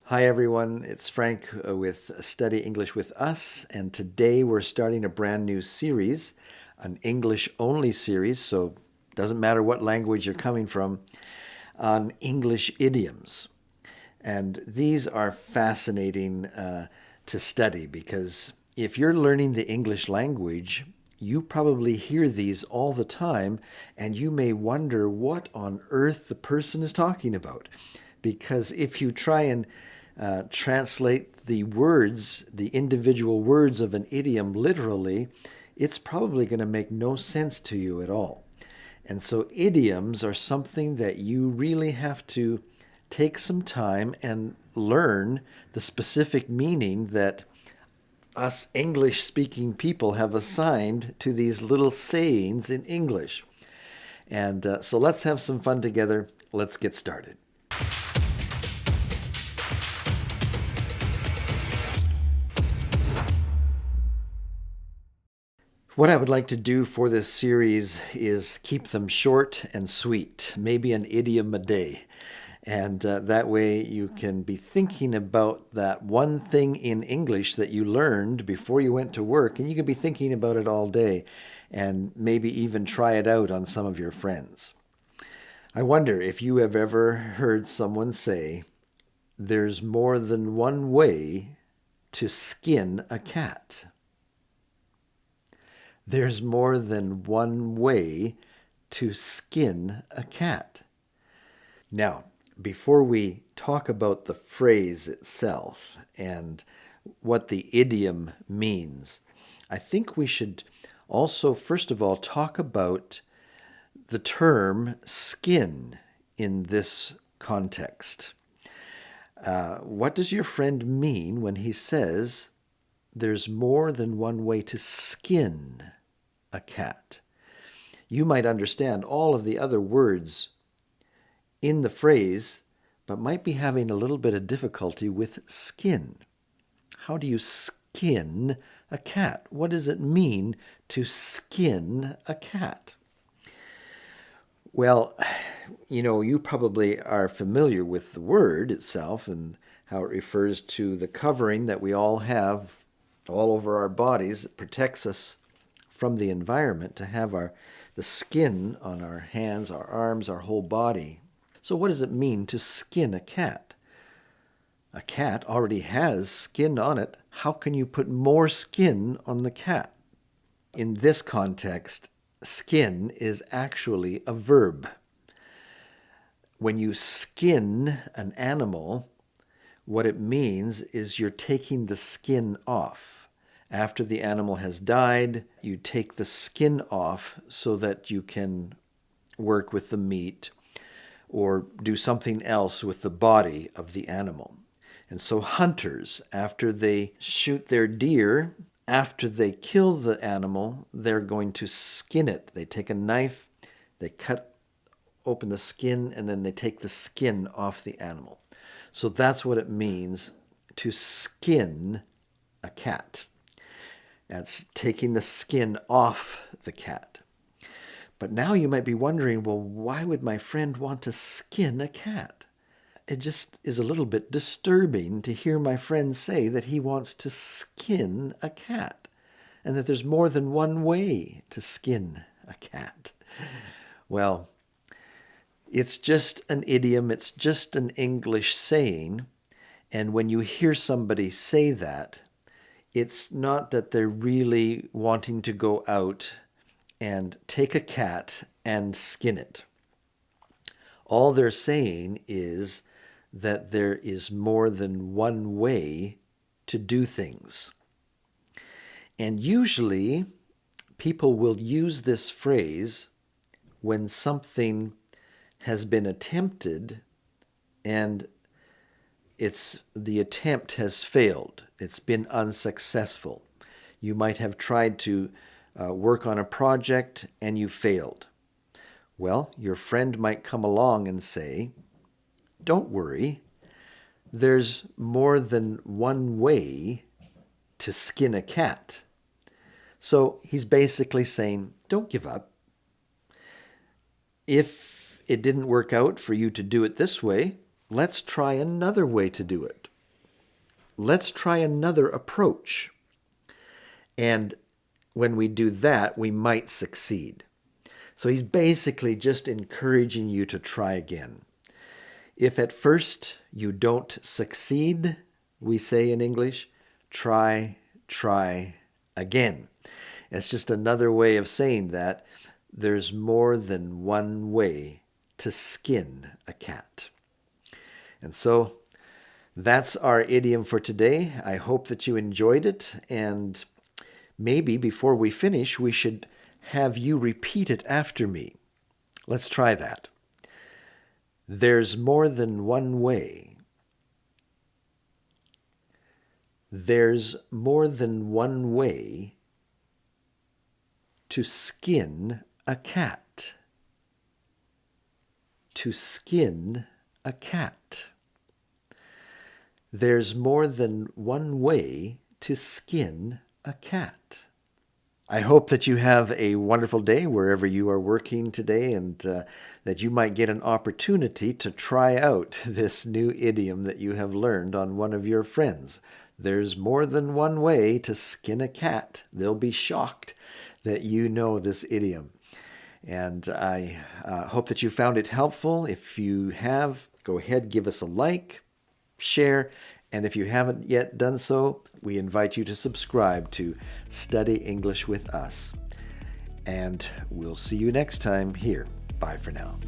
Hi everyone, it's Frank with Study English with Us, and today we're starting a brand new series, an English only series, so it doesn't matter what language you're coming from, on English idioms. And these are fascinating to study because if you're learning the English language, you probably hear these all the time, and you may wonder what on earth the person is talking about. Because if you try and translate the words, the individual words of an idiom literally, it's probably going to make no sense to you at all. And so idioms are something that you really have to take some time and learn the specific meaning that us English speaking people have assigned to these little sayings in English. And so let's have some fun together. Let's get started. What I would like to do for this series is keep them short and sweet, maybe an idiom a day. And that way you can be thinking about that one thing in English that you learned before you went to work, and you can be thinking about it all day and maybe even try it out on some of your friends. I wonder if you have ever heard someone say, "There's more than one way to skin a cat." There's more than one way to skin a cat. Now, before we talk about the phrase itself and what the idiom means, I think we should also, first of all, talk about the term skin in this context. What does your friend mean when he says there's more than one way to skin a cat? You might understand all of the other words in the phrase, but might be having a little bit of difficulty with skin. How do you skin a cat? What does it mean to skin a cat? Well, you probably are familiar with the word itself and how it refers to the covering that we all have all over our bodies. It protects us from the environment to have the skin on our hands, our arms, our whole body. So what does it mean to skin a cat? A cat already has skin on it. How can you put more skin on the cat? In this context, skin is actually a verb. When you skin an animal, what it means is you're taking the skin off. After the animal has died, you take the skin off so that you can work with the meat or do something else with the body of the animal. And so hunters, after they shoot their deer, after they kill the animal, they're going to skin it. They take a knife, they cut open the skin, and then they take the skin off the animal. So that's what it means to skin a cat. That's taking the skin off the cat. But now you might be wondering, well, why would my friend want to skin a cat? It just is a little bit disturbing to hear my friend say that he wants to skin a cat and that there's more than one way to skin a cat. Well, it's just an idiom. It's just an English saying. And when you hear somebody say that, it's not that they're really wanting to go out and take a cat and skin it. All they're saying is that there is more than one way to do things. And usually, people will use this phrase when something has been attempted and the attempt has failed. It's been unsuccessful. You might have tried to work on a project and you failed. Well, your friend might come along and say, "Don't worry, there's more than one way to skin a cat." So he's basically saying, don't give up. If it didn't work out for you to do it this way, let's try another way to do it. let's try another approach. And when we do that, we might succeed. So he's basically just encouraging you to try again. If at first you don't succeed, we say in English, try again. It's just another way of saying that there's more than one way to skin a cat. And so that's our idiom for today. I hope that you enjoyed it, and maybe before we finish, we should have you repeat it after me. Let's try that. There's more than one way. There's more than one way to skin a cat. To skin a cat. There's more than one way to skin a cat. I hope that you have a wonderful day wherever you are working today, and that you might get an opportunity to try out this new idiom that you have learned on one of your friends. There's more than one way to skin a cat. They'll be shocked that you know this idiom. And I hope that you found it helpful. If you have, go ahead, give us a like, share, and if you haven't yet done so, we invite you to subscribe to Study English with Us. And we'll see you next time here. Bye for now.